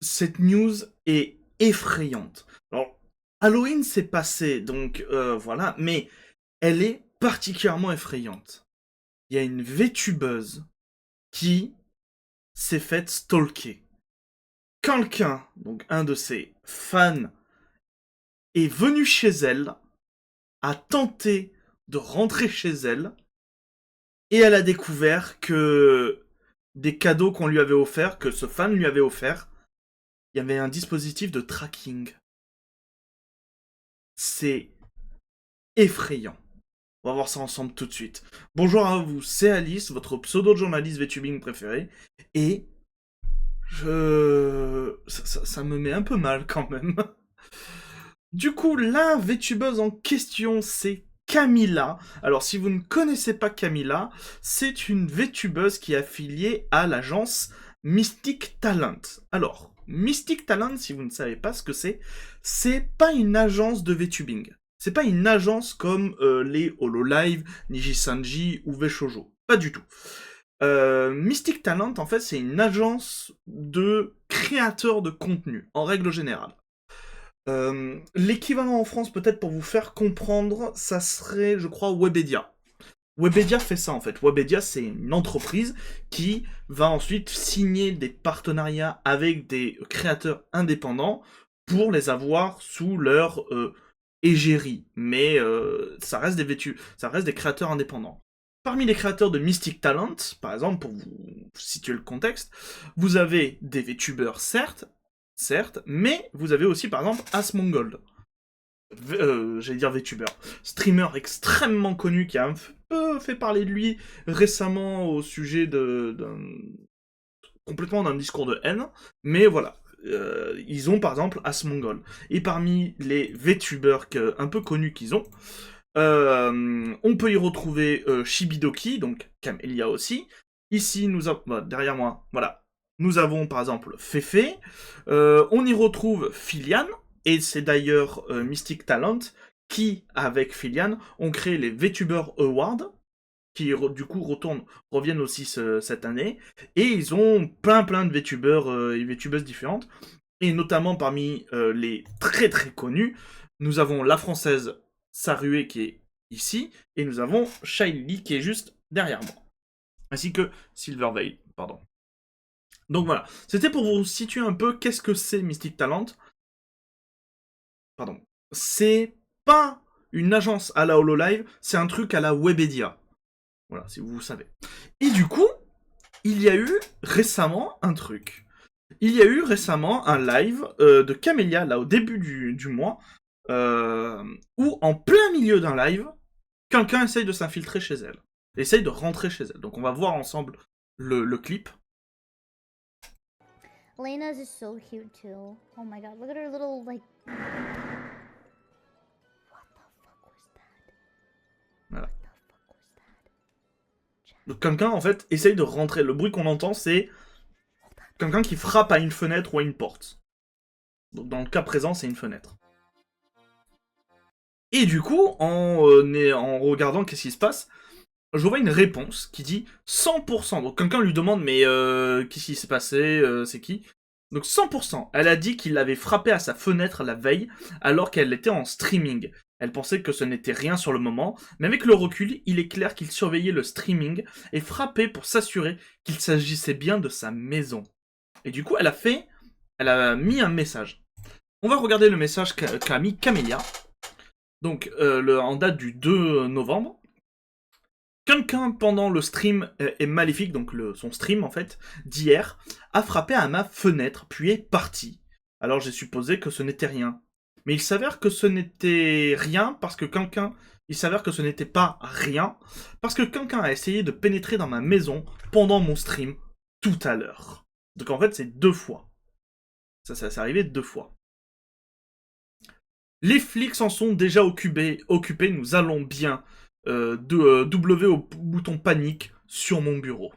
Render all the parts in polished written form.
Cette news est effrayante. Alors, Halloween s'est passé, donc voilà, mais elle est particulièrement effrayante. Il y a une VTubeuse qui s'est faite stalker. Quelqu'un, donc un de ses fans, est venu chez elle, a tenté de rentrer chez elle, et elle a découvert que des cadeaux qu'on lui avait offerts, que ce fan lui avait offert, il y avait un dispositif de tracking. C'est effrayant. On va voir ça ensemble tout de suite. Bonjour à vous, c'est Alice, votre pseudo-journaliste VTubing préféré. Et ça me met un peu mal quand même. Du coup, la VTubeuse en question, c'est Camilla. Alors, si vous ne connaissez pas Camilla, c'est une VTubeuse qui est affiliée à l'agence Mystic Talent. Alors, Mystic Talent, si vous ne savez pas ce que c'est pas une agence de VTubing. C'est pas une agence comme les Hololive, Nijisanji ou Veshojo. Pas du tout. Mystic Talent, en fait, c'est une agence de créateurs de contenu, en règle générale. L'équivalent en France, peut-être pour vous faire comprendre, ça serait, je crois, Webedia. Webedia fait ça en fait. Webedia, c'est une entreprise qui va ensuite signer des partenariats avec des créateurs indépendants pour les avoir sous leur égérie. Mais ça reste des créateurs indépendants. Parmi les créateurs de Mystic Talent, par exemple, pour vous situer le contexte, vous avez des VTubers, certes, mais vous avez aussi, par exemple, Asmongold. J'allais dire VTuber. Streamer extrêmement connu qui a un peu fait parler de lui récemment au sujet complètement d'un discours de haine. Mais voilà. Ils ont par exemple Asmongold. Et parmi les VTubers un peu connus qu'ils ont, on peut y retrouver Shibidoki, donc Camélia aussi. Ici, derrière moi, voilà. Nous avons par exemple Fefe. On y retrouve Filian. Et c'est d'ailleurs Mystic Talent qui, avec Filian, ont créé les VTuber Awards, qui du coup reviennent aussi cette année. Et ils ont plein de VTubers et VTubeuses différentes. Et notamment parmi les très très connus, nous avons la française Sarue qui est ici, et nous avons Shaili qui est juste derrière moi. Ainsi que Silverveil, pardon. Donc voilà, c'était pour vous situer un peu qu'est-ce que c'est Mystic Talent. Pardon. C'est pas une agence à la Hololive, c'est un truc à la Webedia. Voilà, si vous savez. Et du coup, il y a eu récemment un truc. Il y a eu récemment un live de Camélia, là, au début du mois, où, en plein milieu d'un live, quelqu'un essaye de s'infiltrer chez elle. Essaye de rentrer chez elle. Donc on va voir ensemble le clip. Lena's is so cute too. Oh my god, look at her little like. What the fuck was that? Voilà. What the fuck was that? Donc quelqu'un, en fait, essaye de rentrer. Le bruit qu'on entend, c'est quelqu'un qui frappe à une fenêtre ou à une porte. Donc dans le cas présent, c'est une fenêtre. Et du coup, en regardant qu'est-ce qui se passe, je vois une réponse qui dit 100%. Donc quelqu'un lui demande mais qu'est-ce qui s'est passé, c'est qui? Donc 100%. Elle a dit qu'il l'avait frappé à sa fenêtre la veille alors qu'elle était en streaming. Elle pensait que ce n'était rien sur le moment, mais avec le recul, il est clair qu'il surveillait le streaming et frappait pour s'assurer qu'il s'agissait bien de sa maison. Et du coup, elle a mis un message. On va regarder le message qu'a mis Camélia. Donc en date du 2 novembre. Quelqu'un pendant le stream est maléfique, donc son stream en fait, d'hier, a frappé à ma fenêtre, puis est parti. Alors j'ai supposé que ce n'était rien. Mais il s'avère que ce n'était rien parce que quelqu'un... Il s'avère que ce n'était pas rien parce que quelqu'un a essayé de pénétrer dans ma maison pendant mon stream tout à l'heure. Donc en fait c'est 2 fois. Ça s'est arrivé 2 fois. Les flics s'en sont déjà occupés, nous allons bien. W au bouton panique sur mon bureau.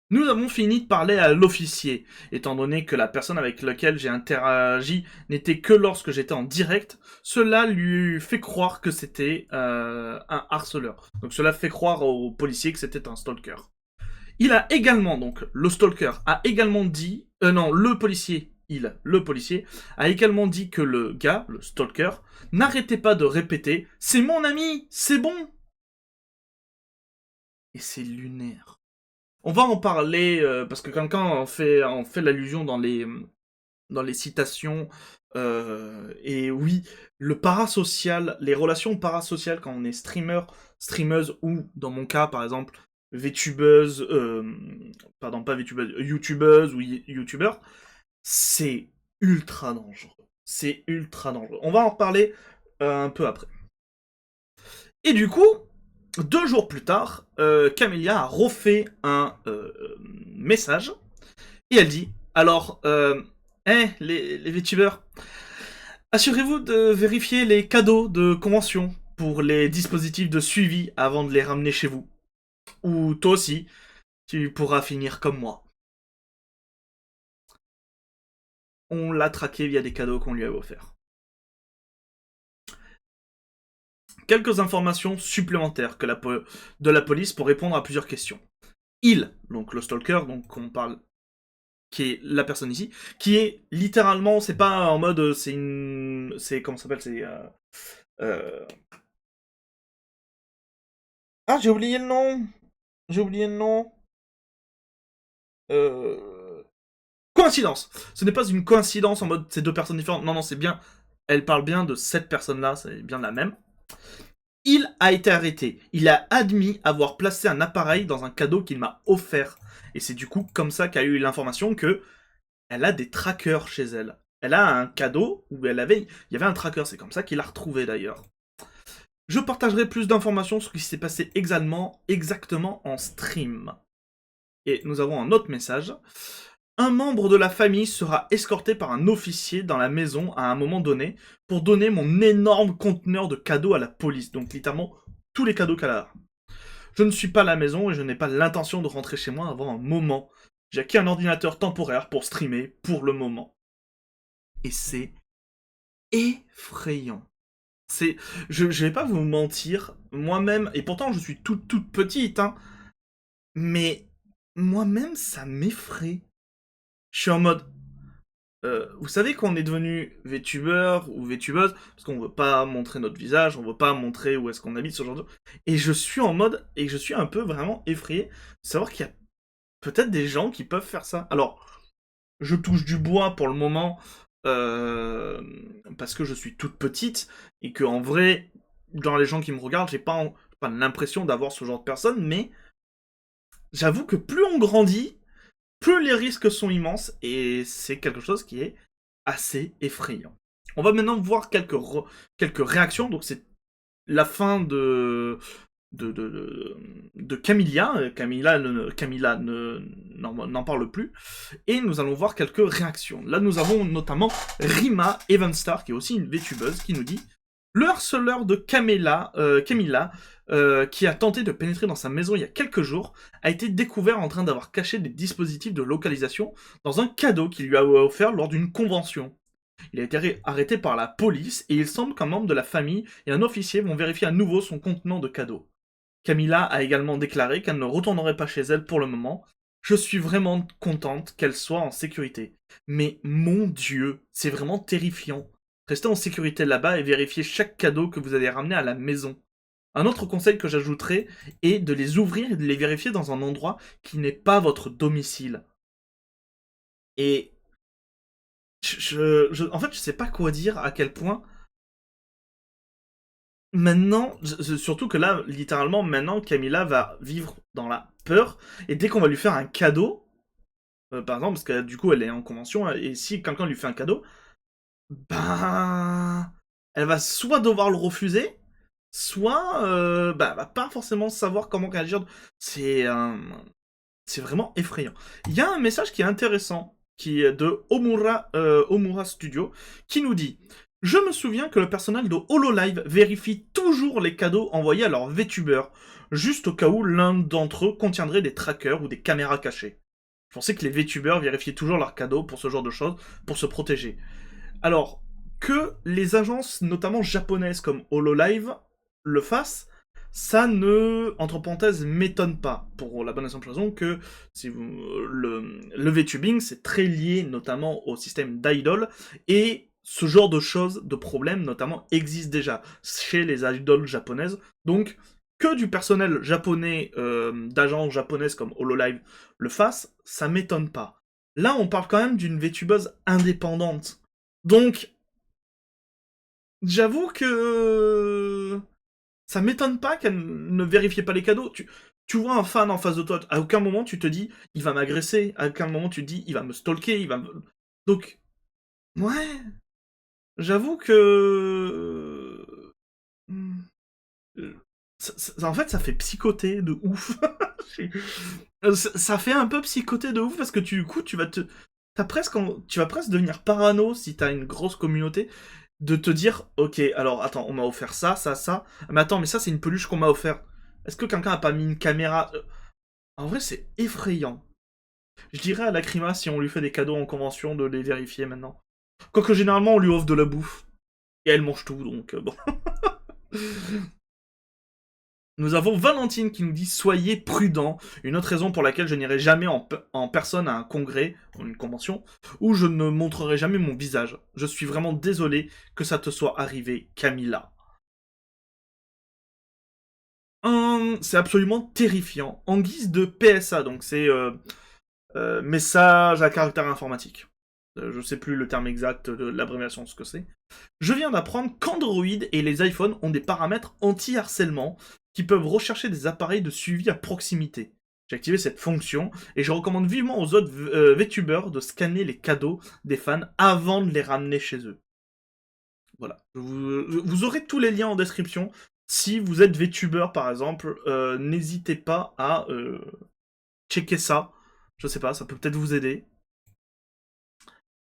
Nous avons fini de parler à l'officier, étant donné que la personne avec laquelle j'ai interagi n'était que lorsque j'étais en direct, cela lui fait croire que c'était un harceleur. Donc cela fait croire au policier que c'était un stalker. Il a également, donc le stalker a également dit, non, le policier a également dit que le gars, le stalker, n'arrêtait pas de répéter « C'est mon ami, c'est bon !» Et c'est lunaire. On va en parler, parce que quelqu'un en fait l'allusion dans les citations, et oui, le parasocial, les relations parasociales quand on est streamer, streameuse, ou dans mon cas, par exemple, VTubeuse, pardon, pas VTubeuse, YouTubeuse ou YouTubeur, c'est ultra dangereux. C'est ultra dangereux. On va en reparler un peu après. Et du coup, 2 jours plus tard, Camélia a refait un message, et elle dit, alors, les VTubers, assurez-vous de vérifier les cadeaux de convention pour les dispositifs de suivi avant de les ramener chez vous. Ou toi aussi, tu pourras finir comme moi. On l'a traqué via des cadeaux qu'on lui avait offerts. Quelques informations supplémentaires de la police pour répondre à plusieurs questions. Il, donc le stalker, donc on parle, qui est la personne ici, qui est littéralement, c'est pas en mode, c'est comment ça s'appelle, ah, j'ai oublié le nom. Coïncidence. Ce n'est pas une coïncidence en mode c'est 2 personnes différentes. Non, c'est bien. Elle parle bien de cette personne-là, c'est bien la même. Il a été arrêté. Il a admis avoir placé un appareil dans un cadeau qu'il m'a offert. Et c'est du coup comme ça qu'a eu l'information que elle a des trackers chez elle. Elle a un cadeau où il y avait un tracker. C'est comme ça qu'il l'a retrouvé d'ailleurs. Je partagerai plus d'informations sur ce qui s'est passé exactement en stream. Et nous avons un autre message. Un membre de la famille sera escorté par un officier dans la maison à un moment donné pour donner mon énorme conteneur de cadeaux à la police. Donc littéralement tous les cadeaux qu'elle a. Je ne suis pas à la maison et je n'ai pas l'intention de rentrer chez moi avant un moment. J'ai acquis un ordinateur temporaire pour streamer pour le moment. Et c'est effrayant. Je vais pas vous mentir, moi-même, et pourtant je suis toute petite, hein, mais moi-même ça m'effraie. Je suis en mode, vous savez qu'on est devenu VTubeur ou VTubeuse, parce qu'on veut pas montrer notre visage, on veut pas montrer où est-ce qu'on habite, ce genre de... Et je suis en mode, et je suis un peu vraiment effrayé de savoir qu'il y a peut-être des gens qui peuvent faire ça. Alors, je touche du bois pour le moment, parce que je suis toute petite, et que en vrai, dans les gens qui me regardent, j'ai pas l'impression d'avoir ce genre de personne, mais j'avoue que plus on grandit, plus les risques sont immenses, et c'est quelque chose qui est assez effrayant. On va maintenant voir quelques réactions, donc c'est la fin de Camilla. Camilla n'en parle plus. Et nous allons voir quelques réactions. Là, nous avons notamment Rima Evanstar, qui est aussi une VTubeuse, qui nous dit « Le harceleur de Camilla, qui a tenté de pénétrer dans sa maison il y a quelques jours, a été découvert en train d'avoir caché des dispositifs de localisation dans un cadeau qu'il lui a offert lors d'une convention. Il a été arrêté par la police et il semble qu'un membre de la famille et un officier vont vérifier à nouveau son contenant de cadeau. Camilla a également déclaré qu'elle ne retournerait pas chez elle pour le moment. Je suis vraiment contente qu'elle soit en sécurité. Mais mon Dieu, c'est vraiment terrifiant. Restez en sécurité là-bas et vérifiez chaque cadeau que vous allez ramener à la maison. Un autre conseil que j'ajouterai est de les ouvrir et de les vérifier dans un endroit qui n'est pas votre domicile. Et en fait, je sais pas quoi dire, à quel point. Maintenant, surtout que là, littéralement, maintenant, Camilla va vivre dans la peur, et dès qu'on va lui faire un cadeau, par exemple, parce que du coup, elle est en convention, et si quelqu'un lui fait un cadeau, ben, elle va soit devoir le refuser, soit, elle va pas forcément savoir comment réagir. C'est vraiment effrayant. Il y a un message qui est intéressant, qui est de Omura Studio, qui nous dit « Je me souviens que le personnel de HoloLive vérifie toujours les cadeaux envoyés à leurs VTubers, juste au cas où l'un d'entre eux contiendrait des trackers ou des caméras cachées. Je pensais que les VTubers vérifiaient toujours leurs cadeaux pour ce genre de choses, pour se protéger. Alors, que les agences, notamment japonaises comme HoloLive, le fassent, ça ne, entre parenthèses, m'étonne pas, pour la bonne et simple raison que si vous, le VTubing, c'est très lié notamment au système d'idol, et ce genre de choses, de problèmes notamment, existent déjà chez les idoles japonaises, donc que du personnel japonais, d'agences japonaises comme HoloLive le fasse, ça m'étonne pas. Là, on parle quand même d'une VTubeuse indépendante, donc j'avoue que ça m'étonne pas qu'elle ne vérifiait pas les cadeaux. Tu vois un fan en face de toi, à aucun moment tu te dis il va m'agresser, à aucun moment tu te dis il va me stalker, il va me... Donc, ouais, j'avoue que... Hmm, en fait, ça fait psychoter de ouf. Ça fait un peu psychoter de ouf parce que du coup, tu vas tu vas presque devenir parano si t'as une grosse communauté de te dire, ok, alors attends, on m'a offert ça, ça, ça. Mais attends, mais ça c'est une peluche qu'on m'a offert. Est-ce que quelqu'un a pas mis une caméra? En vrai, c'est effrayant. Je dirais à Lacrima si on lui fait des cadeaux en convention de les vérifier maintenant. Quoique généralement on lui offre de la bouffe. Et elle mange tout, donc bon. Nous avons Valentine qui nous dit soyez prudent. Une autre raison pour laquelle je n'irai jamais en personne à un congrès, ou une convention, où je ne montrerai jamais mon visage. Je suis vraiment désolé que ça te soit arrivé, Camilla. C'est absolument terrifiant. En guise de PSA, donc c'est message à caractère informatique. Je sais plus le terme exact de l'abréviation de ce que c'est. Je viens d'apprendre qu'Android et les iPhones ont des paramètres anti-harcèlement qui peuvent rechercher des appareils de suivi à proximité. J'ai activé cette fonction et je recommande vivement aux autres VTubers de scanner les cadeaux des fans avant de les ramener chez eux. Voilà. Vous aurez tous les liens en description. Si vous êtes VTuber par exemple, n'hésitez pas à checker ça. Je sais pas, ça peut peut-être vous aider.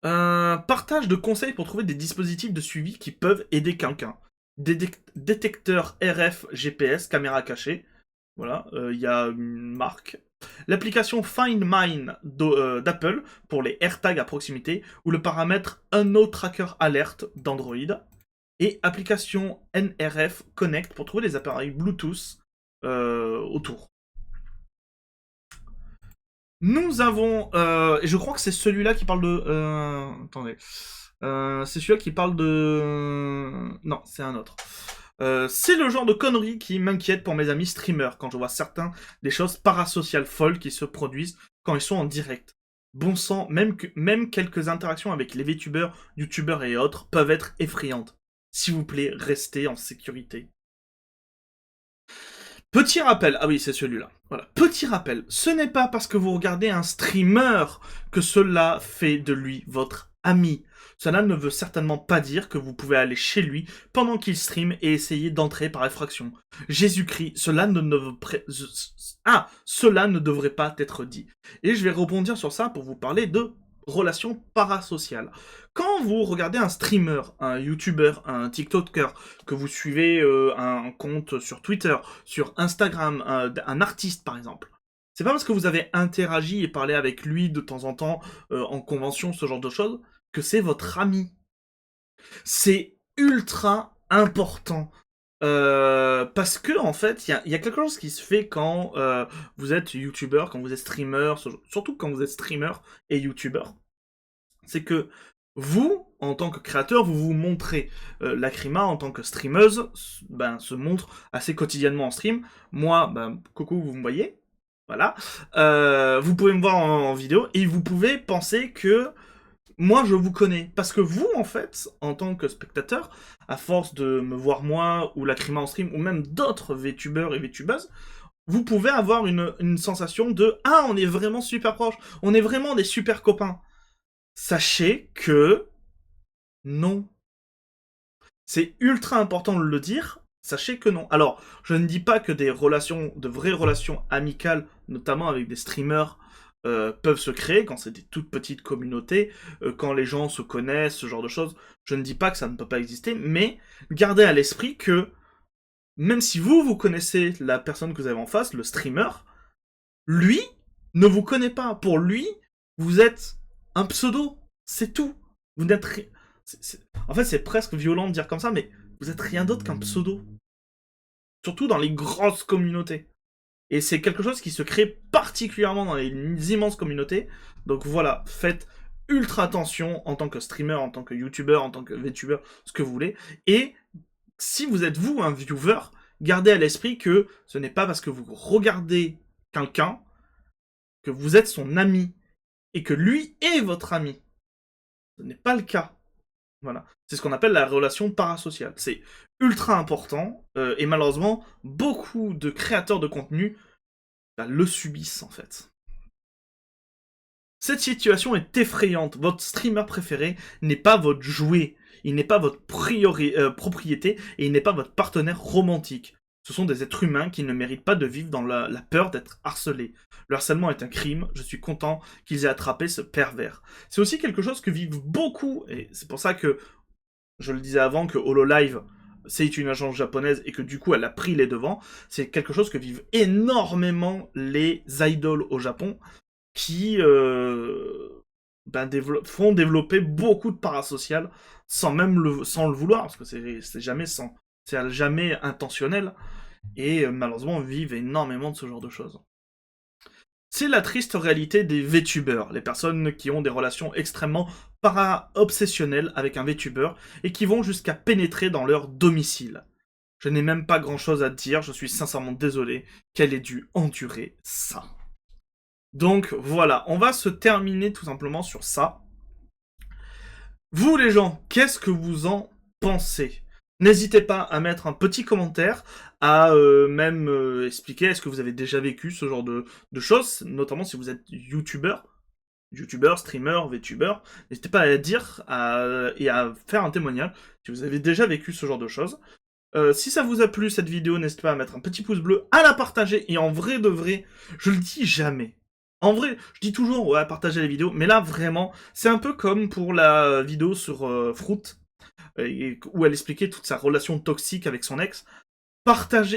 Partage de conseils pour trouver des dispositifs de suivi qui peuvent aider quelqu'un. Détecteur RF GPS, caméra cachée. Voilà, il y a une marque. L'application Find Mine d'Apple pour les AirTags à proximité ou le paramètre Unknown Tracker Alert d'Android. Et application NRF Connect pour trouver les appareils Bluetooth autour. Nous avons, et je crois que c'est celui-là qui parle de, attendez, c'est celui-là qui parle de, non, c'est un autre. C'est le genre de conneries qui m'inquiète pour mes amis streamers quand je vois certains des choses parasociales folles qui se produisent quand ils sont en direct. Bon sang, même quelques interactions avec les VTubers, YouTubers et autres peuvent être effrayantes. S'il vous plaît, restez en sécurité. Petit rappel, ah oui, c'est celui-là. Voilà. Petit rappel, ce n'est pas parce que vous regardez un streamer que cela fait de lui votre ami. Cela ne veut certainement pas dire que vous pouvez aller chez lui pendant qu'il stream et essayer d'entrer par effraction. Jésus-Christ, cela ne devrait pas être dit. Et je vais rebondir sur ça pour vous parler de relations parasociales. Quand vous regardez un streamer, un YouTuber, un TikToker, que vous suivez un compte sur Twitter, sur Instagram, un artiste par exemple, c'est pas parce que vous avez interagi et parlé avec lui de temps en temps en convention, ce genre de choses, que c'est votre ami. C'est ultra important. Parce que en fait, il y a quelque chose qui se fait quand vous êtes YouTuber, quand vous êtes streamer, surtout quand vous êtes streamer et YouTuber. C'est que vous, en tant que créateur, vous vous montrez. Lacrima, en tant que streameuse, ben, se montre assez quotidiennement en stream. Moi, ben, coucou, vous me voyez. Voilà. Vous pouvez me voir en vidéo et vous pouvez penser que moi, je vous connais. Parce que vous, en fait, en tant que spectateur, à force de me voir moi, ou Lacrima en stream, ou même d'autres VTubers et VTubeuses, vous pouvez avoir une sensation de « Ah, on est vraiment super proches, on est vraiment des super copains ». Sachez que non. C'est ultra important de le dire. Sachez que non. Alors, je ne dis pas que des relations, de vraies relations amicales, notamment avec des streamers, peuvent se créer quand c'est des toutes petites communautés, quand les gens se connaissent, ce genre de choses. Je ne dis pas que ça ne peut pas exister, mais gardez à l'esprit que même si vous connaissez la personne que vous avez en face, le streamer, lui ne vous connaît pas. Pour lui, vous êtes un pseudo. C'est tout. Vous n'êtes En fait, c'est presque violent de dire comme ça, mais vous êtes rien d'autre qu'un pseudo. surtout dans les grosses communautés. Et c'est quelque chose qui se crée particulièrement dans les immenses communautés. Donc voilà, faites ultra attention en tant que streamer, en tant que youtubeur, en tant que VTuber, ce que vous voulez. Et si vous êtes vous un viewer, gardez à l'esprit que ce n'est pas parce que vous regardez quelqu'un que vous êtes son ami et que lui est votre ami. Ce n'est pas le cas. Voilà. C'est ce qu'on appelle la relation parasociale. C'est ultra important et malheureusement, beaucoup de créateurs de contenu le subissent en fait. Cette situation est effrayante. Votre streamer préféré n'est pas votre jouet. Il n'est pas votre propriété et il n'est pas votre partenaire romantique. Ce sont des êtres humains qui ne méritent pas de vivre dans la peur d'être harcelés. Le harcèlement est un crime, je suis content qu'ils aient attrapé ce pervers. C'est aussi quelque chose que vivent beaucoup, et c'est pour ça que je le disais avant que HoloLive c'est une agence japonaise et que du coup elle a pris les devants, c'est quelque chose que vivent énormément les idoles au Japon qui font développer beaucoup de parasocial sans le vouloir, parce que c'est jamais intentionnel, et malheureusement vivent énormément de ce genre de choses. C'est la triste réalité des VTubers, les personnes qui ont des relations extrêmement para-obsessionnelles avec un VTuber et qui vont jusqu'à pénétrer dans leur domicile. Je n'ai même pas grand chose à dire, je suis sincèrement désolé qu'elle ait dû endurer ça. Donc voilà, on va se terminer tout simplement sur ça. Vous les gens, qu'est-ce que vous en pensez ? N'hésitez pas à mettre un petit commentaire, à même expliquer est-ce que vous avez déjà vécu ce genre de choses, notamment si vous êtes youtubeur, streamer, VTuber. N'hésitez pas à le dire et à faire un témoignage si vous avez déjà vécu ce genre de choses. Si ça vous a plu cette vidéo, n'hésitez pas à mettre un petit pouce bleu, à la partager, et en vrai de vrai, je le dis jamais. En vrai, je dis toujours, ouais, partagez les vidéos, mais là, vraiment, c'est un peu comme pour la vidéo sur Fruit, où elle expliquait toute sa relation toxique avec son ex.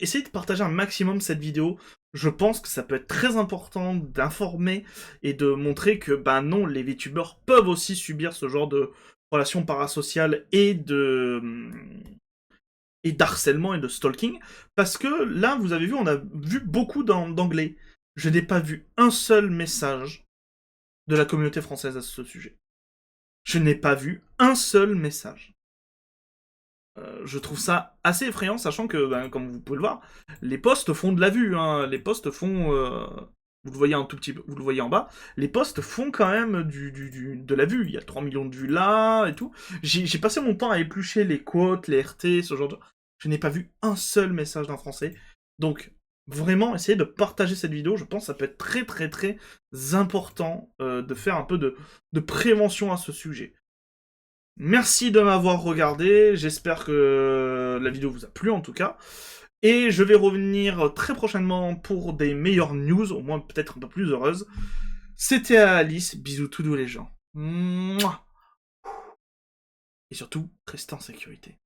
Essayez de partager un maximum cette vidéo. Je pense que ça peut être très important d'informer et de montrer que, ben non, les VTubers peuvent aussi subir ce genre de relations parasociales et d'harcèlement et de stalking, parce que là, vous avez vu, on a vu beaucoup d'anglais. Je n'ai pas vu un seul message de la communauté française à ce sujet. Je n'ai pas vu un seul message. Je trouve ça assez effrayant, sachant que, ben, comme vous pouvez le voir, les posts font de la vue. Hein. Les posts font... vous le voyez un tout petit peu, vous le voyez en bas. Les posts font quand même de la vue. Il y a 3 millions de vues là et tout. J'ai passé mon temps à éplucher les quotes, les RT, ce genre de... Je n'ai pas vu un seul message d'un Français. Donc, vraiment, essayez de partager cette vidéo. Je pense que ça peut être très très très important de faire un peu de prévention à ce sujet. Merci de m'avoir regardé. J'espère que la vidéo vous a plu en tout cas. Et je vais revenir très prochainement pour des meilleures news, au moins peut-être un peu plus heureuses. C'était Alice. Bisous tous les gens. Mouah. Et surtout, restez en sécurité.